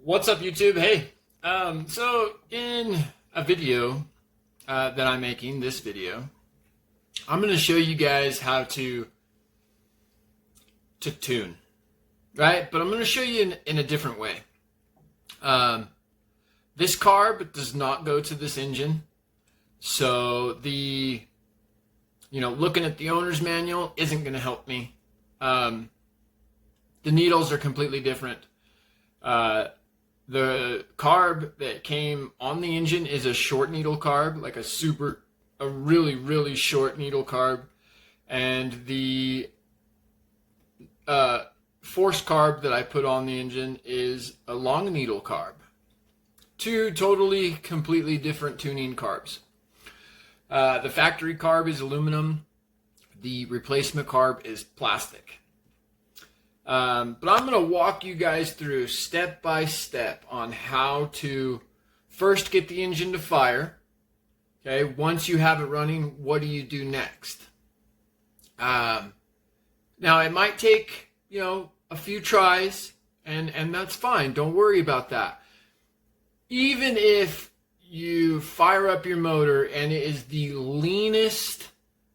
What's up, YouTube? Hey, so in a video that I'm making, this video, I'm going to show you guys how to tune, right? But I'm going to show you in a different way. This carb does not go to this engine, so looking at the owner's manual isn't going to help me. The needles are completely different. The carb that came on the engine is a short needle carb, like a really, really short needle carb. And the force carb that I put on the engine is a long needle carb. Two totally, completely different tuning carbs. The factory carb is aluminum. The replacement carb is plastic. But I'm going to walk you guys through step by step on how to first get the engine to fire. Okay, once you have it running, what do you do next? Now it might take, a few tries, and that's fine. Don't worry about that. Even if you fire up your motor and it is the leanest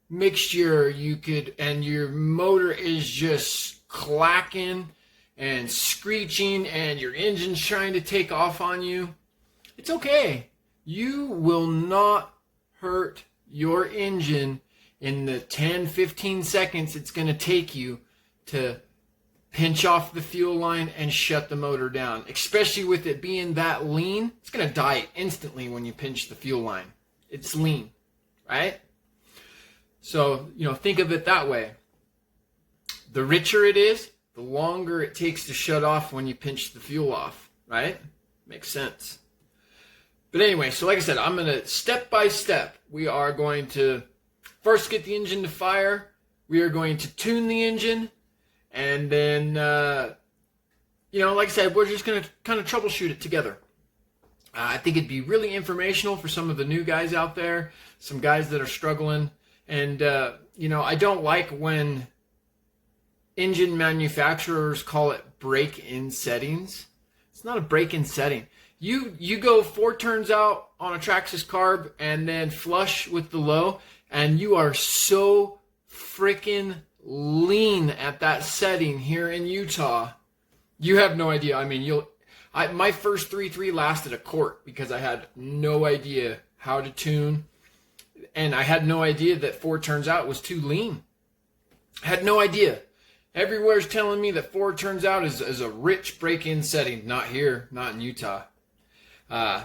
mixture you could, and your motor is just clacking and screeching and your engine's trying to take off on you, it's okay. You will not hurt your engine in the 10-15 seconds it's going to take you to pinch off the fuel line and shut the motor down. Especially with it being that lean, it's going to die instantly when you pinch the fuel line. It's lean, right? So, think of it that way. The richer it is, the longer it takes to shut off when you pinch the fuel off, right? Makes sense. But anyway, so like I said, I'm going to step by step. We are going to first get the engine to fire. We are going to tune the engine. And then, like I said, we're just going to kind of troubleshoot it together. I think it'd be really informational for some of the new guys out there, some guys that are struggling. And, I don't like when engine manufacturers call it break-in settings. It's not a break-in setting. You go 4 turns out on a Traxxas carb and then flush with the low, and you are so freaking lean at that setting here in Utah. You have no idea. I mean, my first 3.3 lasted a quart because I had no idea how to tune, and I had no idea that 4 turns out was too lean. I had no idea. Everywhere's telling me that 4 turns out is a rich break-in setting. Not here, not in Utah.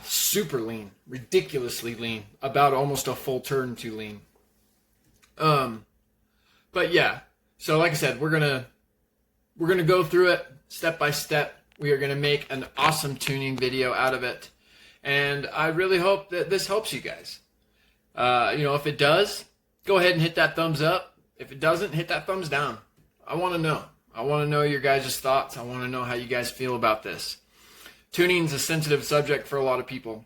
Super lean, ridiculously lean, about almost a full turn too lean. But yeah, so like I said, we're gonna go through it step by step. We are gonna make an awesome tuning video out of it, and I really hope that this helps you guys. If it does, go ahead and hit that thumbs up. If it doesn't, hit that thumbs down. I want to know. I want to know your guys' thoughts. I want to know how you guys feel about this. Tuning is a sensitive subject for a lot of people.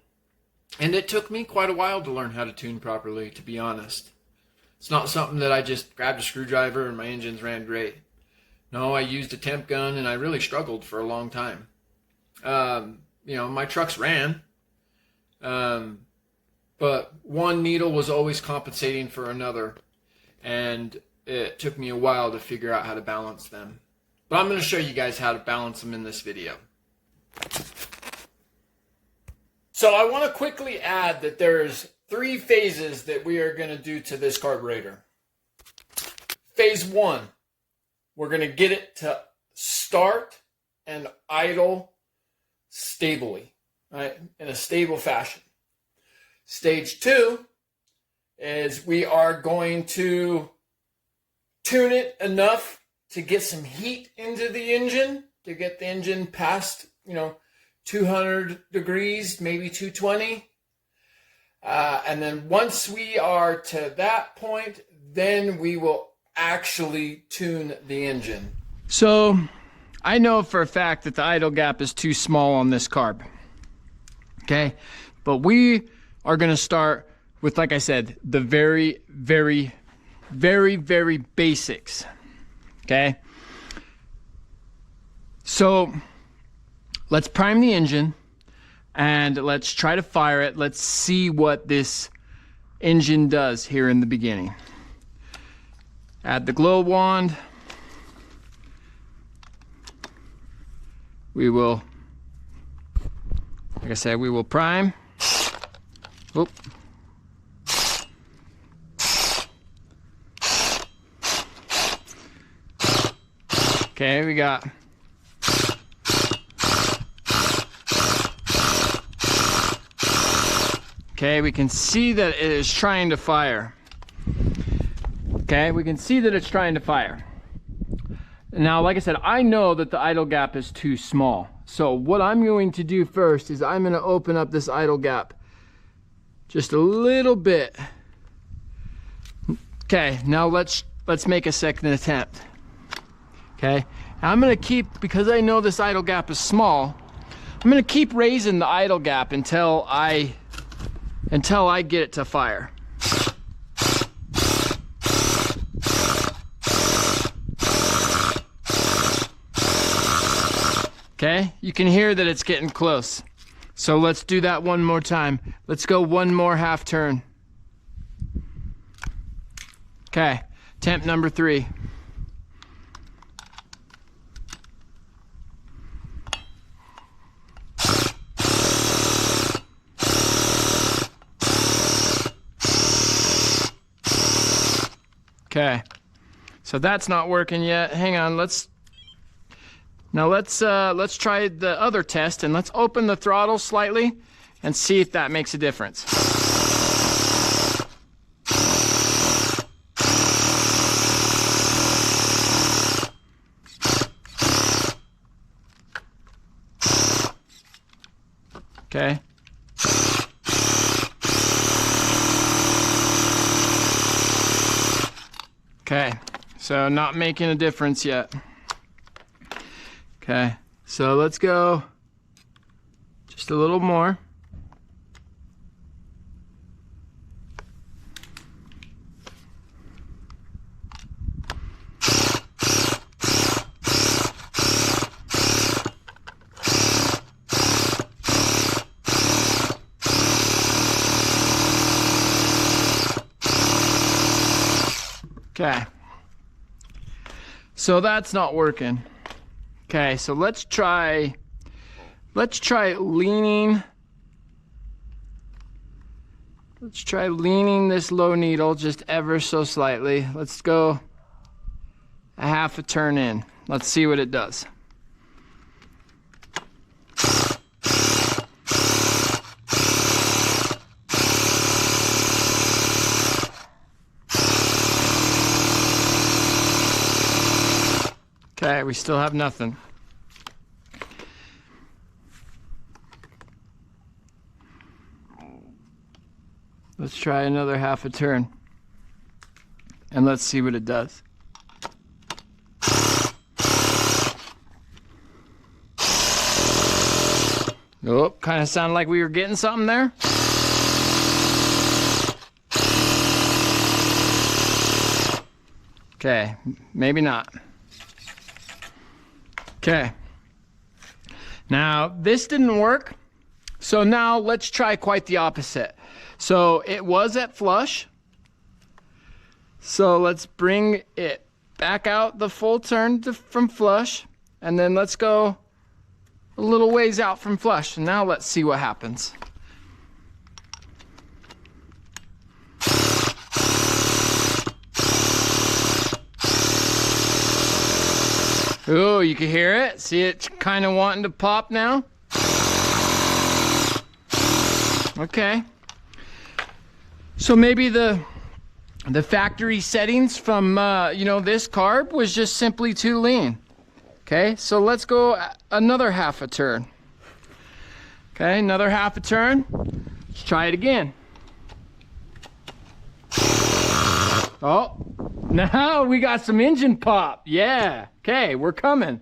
And it took me quite a while to learn how to tune properly, to be honest. It's not something that I just grabbed a screwdriver and my engines ran great. No, I used a temp gun and I really struggled for a long time. My trucks ran. But one needle was always compensating for another. And it took me a while to figure out how to balance them. But I'm going to show you guys how to balance them in this video. So I want to quickly add that there's 3 phases that we are going to do to this carburetor. Phase 1, we're going to get it to start and idle stably, right? In a stable fashion. Stage 2 is we are going to tune it enough to get some heat into the engine, to get the engine past, 200 degrees, maybe 220. And then once we are to that point, then we will actually tune the engine. So I know for a fact that the idle gap is too small on this carb. Okay, but we are going to start with, like I said, the very, very, very, very basics. Okay, so let's prime the engine and let's try to fire it. Let's see what this engine does here in the beginning. Add the glow wand. We will, like I said, we will prime. Oop. Okay, we got okay, we can see that it is trying to fire. Okay, we can see that it's trying to fire. Now, like I said, I know that the idle gap is too small. So what I'm going to do first is I'm going to open up this idle gap just a little bit. Okay, now let's make a second attempt. Okay, I'm going to keep, because I know this idle gap is small, I'm going to keep raising the idle gap until I get it to fire. Okay, you can hear that it's getting close. So let's do that one more time. Let's go one more half turn. Okay, attempt number 3. Okay, so that's not working yet. Hang on, let's try the other test, and let's open the throttle slightly and see if that makes a difference. Okay. Okay, so not making a difference yet. Okay, so let's go just a little more. Okay, so that's not working. Okay, so let's try leaning. Let's try leaning this low needle just ever so slightly. Let's go a half a turn in. Let's see what it does. Okay, we still have nothing. Let's try another half a turn. And let's see what it does. Oh, kind of sounded like we were getting something there. Okay, maybe not. Okay, now this didn't work, so now let's try quite the opposite. So it was at flush, so let's bring it back out the full turn from flush, and then let's go a little ways out from flush, and now let's see what happens. Oh, you can hear it. See it kind of wanting to pop now. Okay. So maybe the factory settings from this carb was just simply too lean. Okay, so let's go another half a turn. Okay, another half a turn. Let's try it again. Oh, now we got some engine pop. Yeah. Okay, we're coming.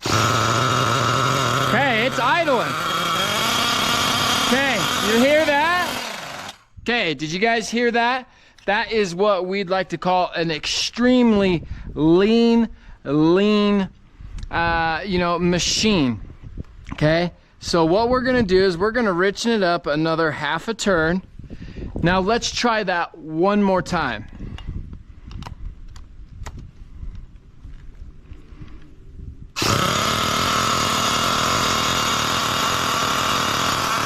Okay, it's idling. Okay, you hear that? Okay, did you guys hear that? That is what we'd like to call an extremely lean, machine. Okay, so what we're gonna do is we're gonna richen it up another half a turn. Now let's try that one more time.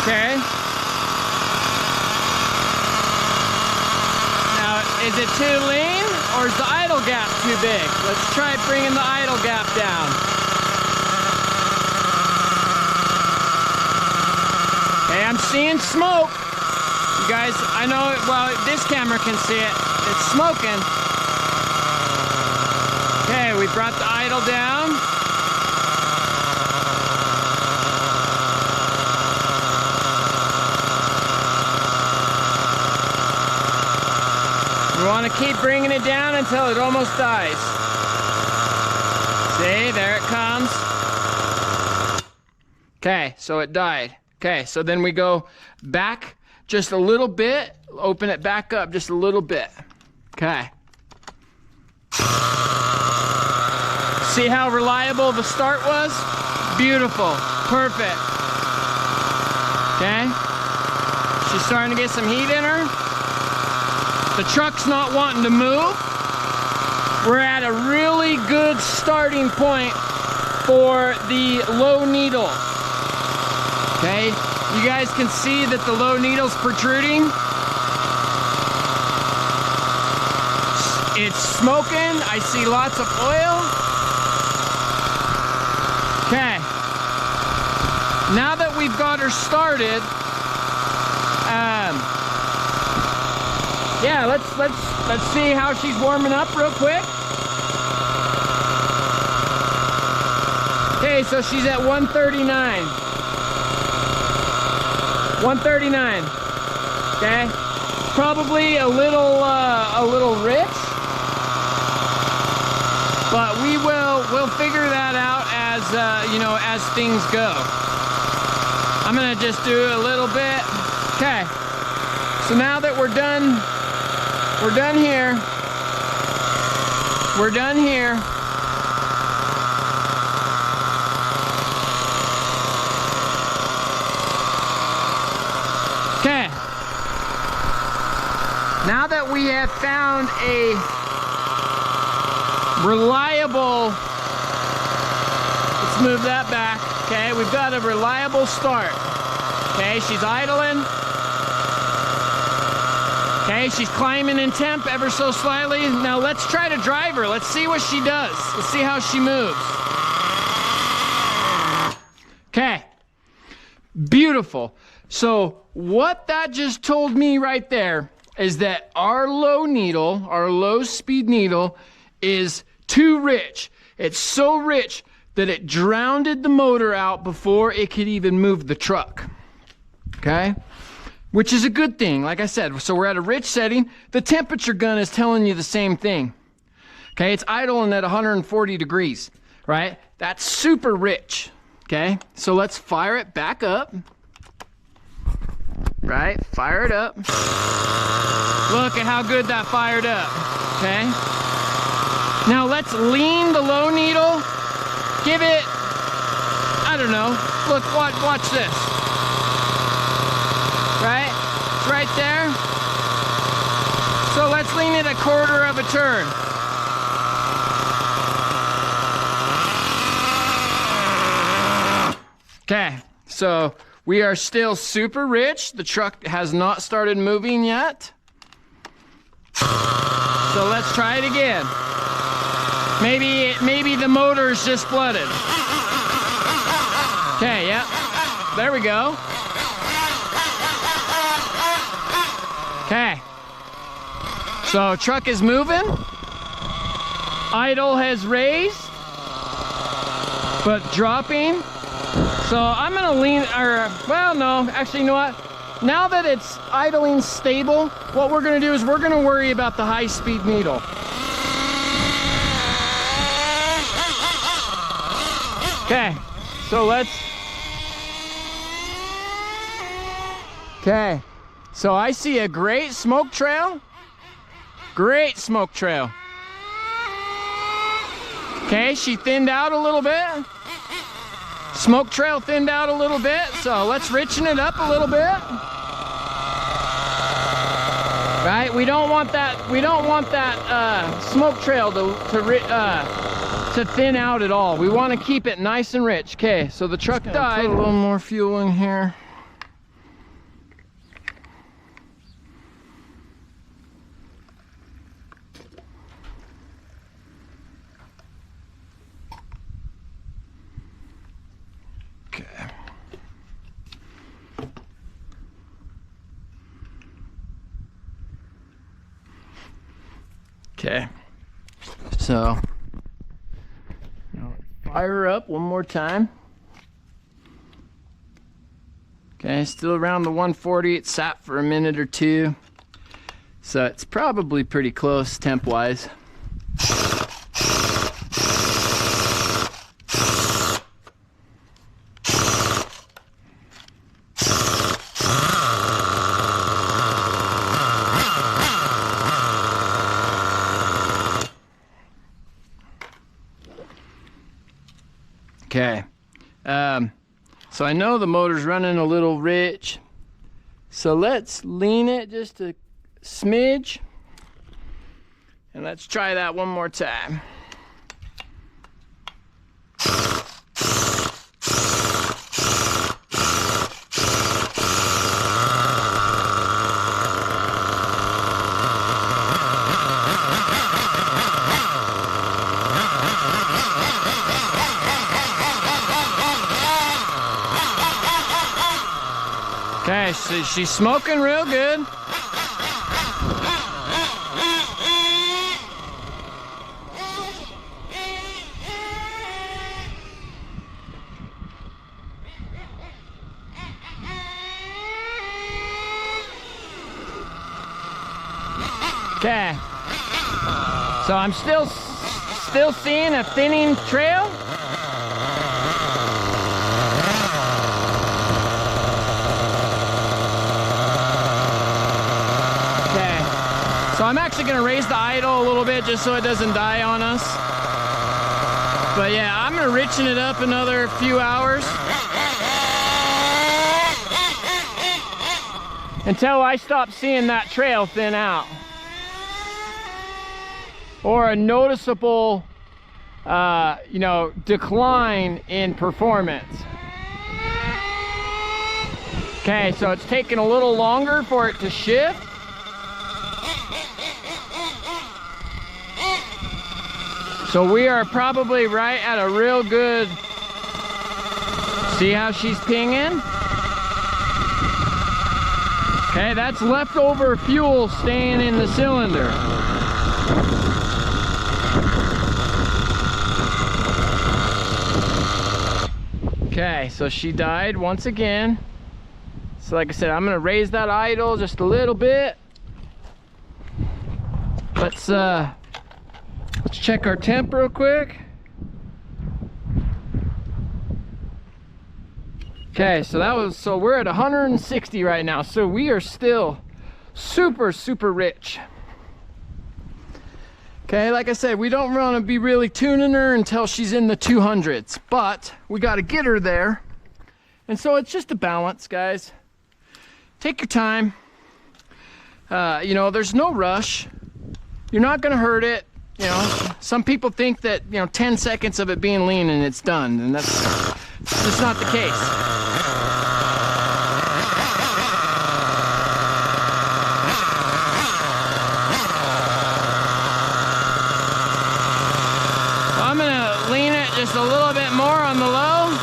Okay. Now, is it too lean or is the idle gap too big? Let's try bringing the idle gap down. Okay, I'm seeing smoke. You guys, I know, well, this camera can see it. It's smoking. Okay, we brought the idle down. We want to keep bringing it down until it almost dies. See, there it comes. Okay, so it died. Okay, so then we go back just a little bit, open it back up just a little bit. Okay. See how reliable the start was? Beautiful, perfect. Okay, she's starting to get some heat in her. The truck's not wanting to move. We're at a really good starting point for the low needle. Okay, you guys can see that the low needle's protruding. It's smoking. I see lots of oil. Okay, now that we've got her started, yeah, let's see how she's warming up real quick. Okay, so she's at 139. 139. Okay, probably a little rich, but we'll figure that out as you know, as things go. I'm gonna just do a little bit. Okay, so now that we're done here. We're done here. Okay. Now that we have found a reliable, let's move that back. Okay, we've got a reliable start. Okay, she's idling. Okay, she's climbing in temp ever so slightly. Now let's try to drive her. Let's see what she does. Let's see how she moves. Okay, beautiful. So what that just told me right there is that our low needle, our low speed needle, is too rich. It's so rich that it drowned the motor out before it could even move the truck. Okay? Which is a good thing, like I said. So we're at a rich setting. The temperature gun is telling you the same thing. Okay, it's idling at 140 degrees, right? That's super rich, okay? So let's fire it back up. Right, fire it up. Look at how good that fired up, okay? Now let's lean the low needle. Give it, I don't know. Look, watch this. Right? It's right there. So let's lean it a quarter of a turn. Okay, so we are still super rich. The truck has not started moving yet. So let's try it again. Maybe the motor's just flooded. Okay, yeah. There we go. Okay, so truck is moving, idle has raised, but dropping. So I'm gonna lean, well no, actually you know what? Now that it's idling stable, what we're gonna do is we're gonna worry about the high speed needle. Okay, so okay. So I see a great smoke trail. Great smoke trail. Okay, she thinned out a little bit. Smoke trail thinned out a little bit, so let's richen it up a little bit. Right, we don't want that smoke trail to thin out at all. We want to keep it nice and rich. Okay, so the truck died. Put a little more fuel in here. Okay, so now fire her up one more time. Okay, still around the 140. It sat for a minute or two, so it's probably pretty close temp-wise. Okay, so I know the motor's running a little rich, so let's lean it just a smidge, and let's try that one more time. Okay, so she's smoking real good. Okay, so I'm still seeing a thinning trail. So I'm actually going to raise the idle a little bit just so it doesn't die on us. But yeah, I'm going to richen it up another few hours until I stop seeing that trail thin out, or a noticeable decline in performance. Okay, so it's taking a little longer for it to shift. So we are probably right at a real good, see how she's pinging? Okay, that's leftover fuel staying in the cylinder. Okay, so she died once again. So like I said, I'm gonna raise that idle just a little bit. Let's check our temp real quick. Okay, so we're at 160 right now, so we are still super rich. Okay, like I said, we don't want to be really tuning her until she's in the 200s, but we got to get her there. And so it's just a balance, guys. Take your time. There's no rush. You're not going to hurt it. Some people think that 10 seconds of it being lean and it's done, and that's just not the case. So I'm gonna lean it just a little bit more on the low.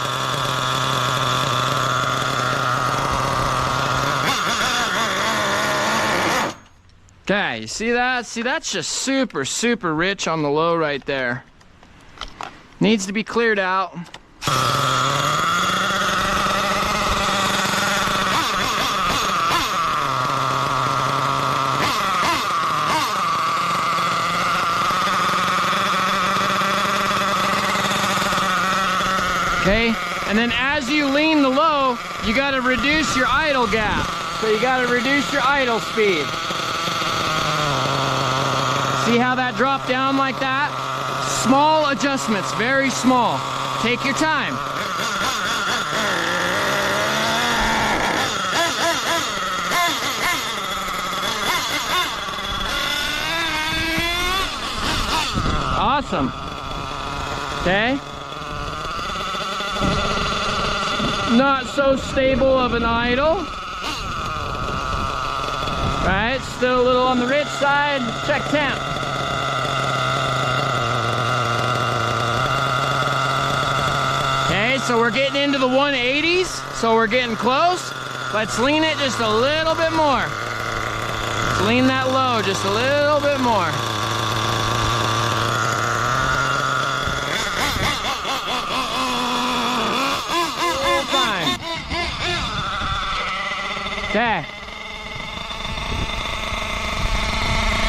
Okay, you see that? See, that's just super rich on the low right there. Needs to be cleared out. Okay, and then as you lean the low, you gotta reduce your idle gap. So you gotta reduce your idle speed. See how that dropped down like that? Small adjustments, very small. Take your time. Awesome. Okay. Not so stable of an idle. Right, still a little on the rich side. Check temp. Okay, so we're getting into the 180s, so we're getting close. Let's lean it just a little bit more. Let's lean that low just a little bit more. Fine. Okay.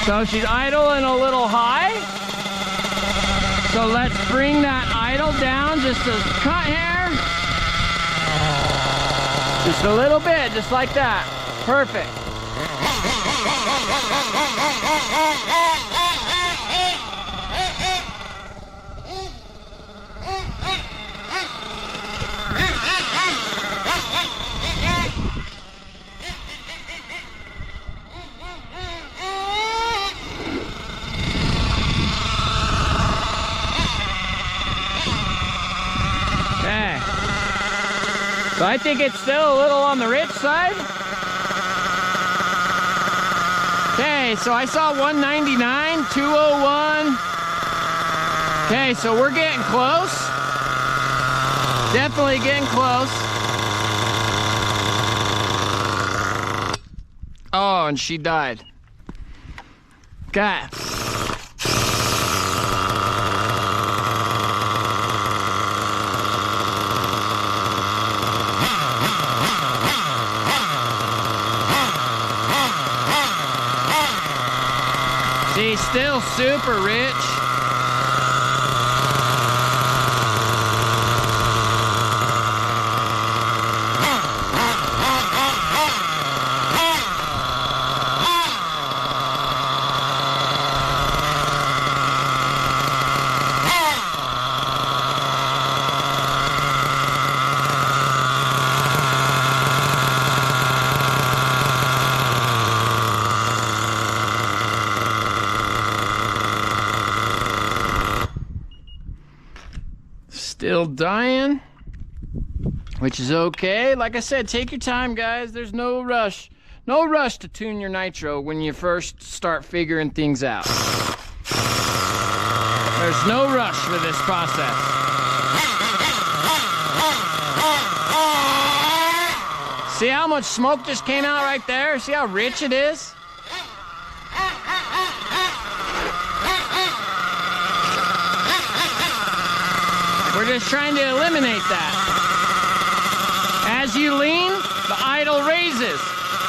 So she's idling a little high. So let's bring that idle down just a cut hair. Just a little bit, just like that. Perfect. So I think it's still a little on the rich side. Okay, so I saw 199, 201. Okay, so we're getting close. Definitely getting close. Oh, and she died. God. See, still super rich. Still dying, which is okay. Like I said, take your time, guys. There's no rush. No rush to tune your nitro when you first start figuring things out. There's no rush for this process. See how much smoke just came out right there? See how rich it is? We're just trying to eliminate that. As you lean, the idle raises.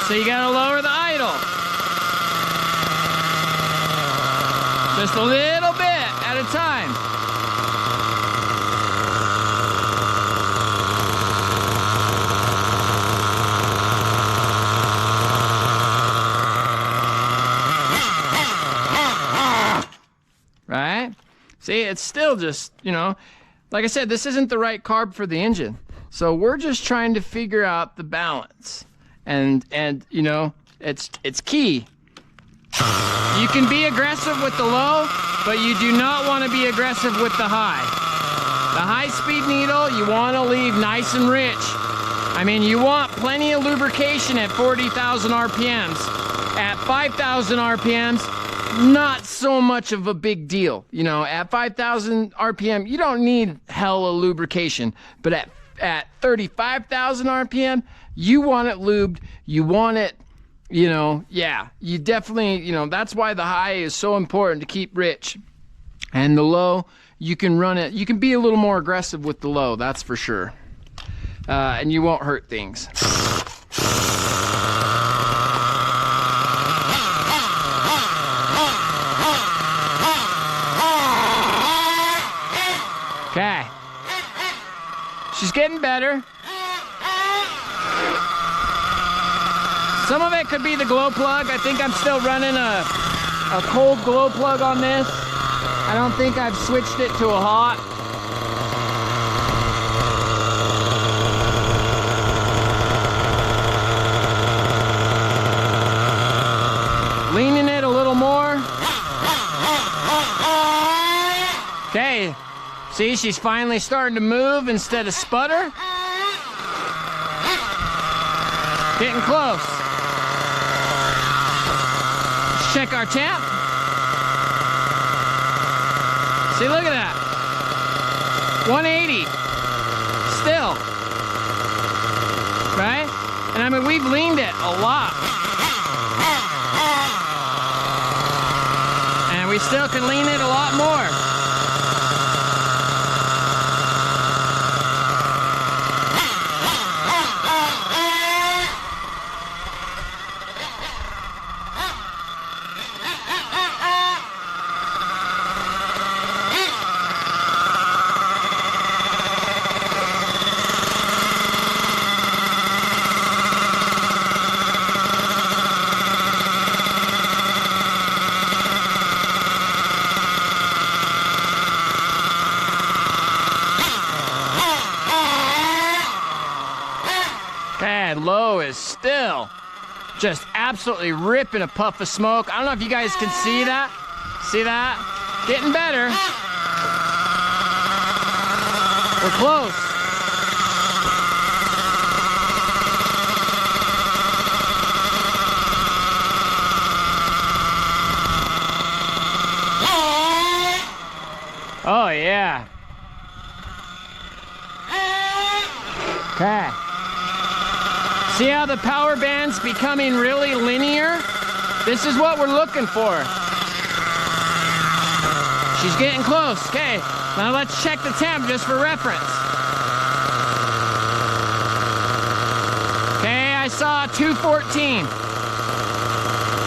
So you gotta lower the idle. Just a little bit at a time. Right? See, it's still just, you know, like I said, this isn't the right carb for the engine. So we're just trying to figure out the balance. And you know, it's key. You can be aggressive with the low, but you do not want to be aggressive with the high. The high-speed needle, you want to leave nice and rich. I mean, you want plenty of lubrication at 40,000 RPMs. At 5,000 RPMs, not so much of a big deal. You know, at 5,000 RPM, you don't need hella lubrication. But at 35,000 RPM, you want it lubed. You want it, you know, yeah. You definitely, you know, that's why the high is so important to keep rich. And the low, you can run it. You can be a little more aggressive with the low, that's for sure. And you won't hurt things. Okay. She's getting better. Some of it could be the glow plug. I think I'm still running a cold glow plug on this. I don't think I've switched it to a hot. Leaning it a little more. See, she's finally starting to move instead of sputter. Getting close. Let's check our temp. See, look at that. 180. Still. Right? And I mean, we've leaned it a lot. And we still can lean it a lot more. And low is still just absolutely ripping a puff of smoke. I don't know if you guys can see that. See that? Getting better. We're close. Oh, yeah. Okay. See how the power band's becoming really linear? This is what we're looking for. She's getting close. Okay, now let's check the temp just for reference. Okay, I saw 214.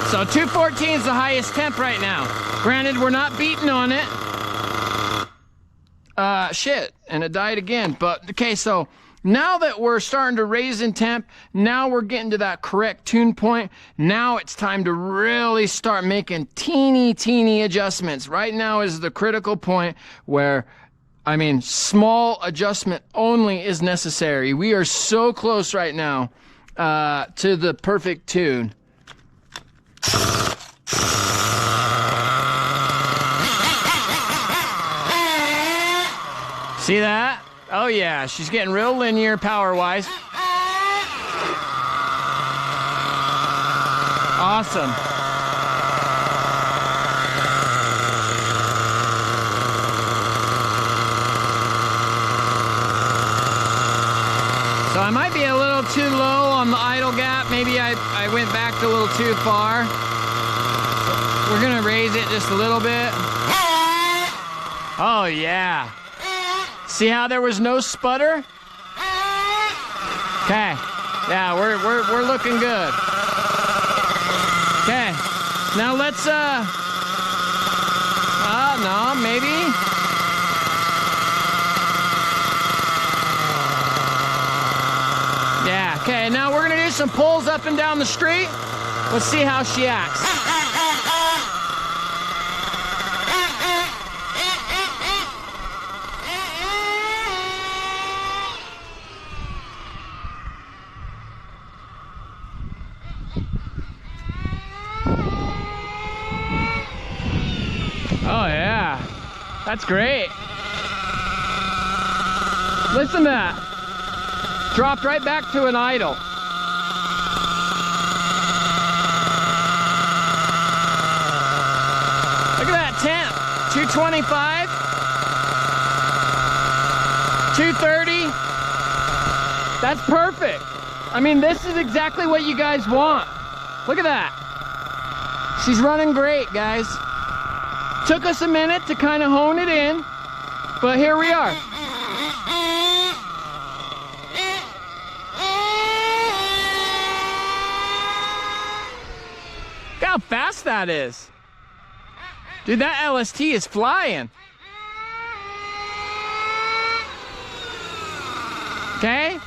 So 214 is the highest temp right now. Granted, we're not beating on it. Shit, and it died again. But, okay, so now that we're starting to raise in temp, now we're getting to that correct tune point. Now it's time to really start making teeny adjustments. Right now is the critical point where, I mean, small adjustment only is necessary. We are so close right now to the perfect tune. See that? Oh yeah, she's getting real linear power-wise. Awesome. So I might be a little too low on the idle gap. Maybe I went back a little too far. So we're gonna raise it just a little bit. Oh yeah. See how there was no sputter? Okay. Yeah, we're looking good. Okay. Now let's no, maybe. Yeah, okay. Now we're gonna do some pulls up and down the street. Let's see how she acts. Oh yeah, that's great. Listen to that. Dropped right back to an idle. Look at that temp. 225, 230. That's perfect. I mean, this is exactly what you guys want. Look at that. She's running great, guys. Took us a minute to kind of hone it in, but here we are. Look how fast that is. Dude, that LST is flying. Okay?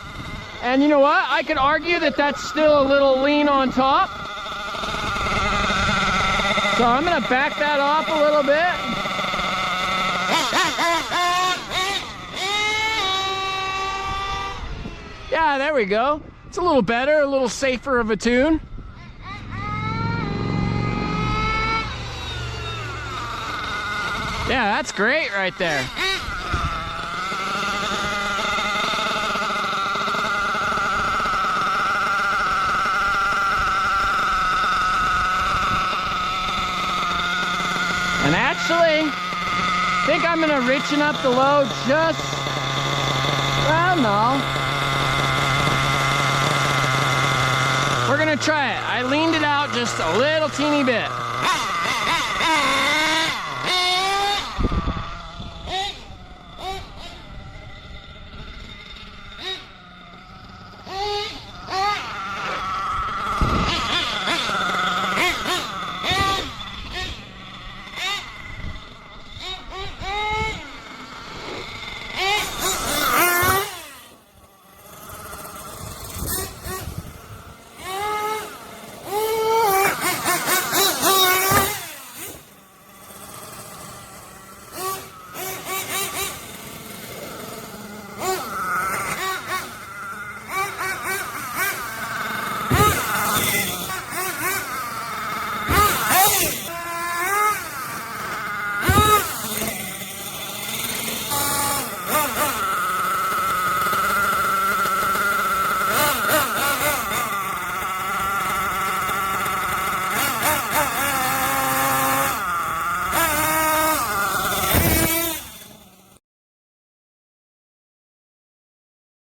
And you know what? I could argue that that's still a little lean on top. So I'm gonna back that off a little bit. Yeah, there we go. It's a little better, a little safer of a tune. Yeah, that's great right there. actually think I'm gonna richen up the load just, I don't know. We're gonna try it. I leaned it out just a little teeny bit.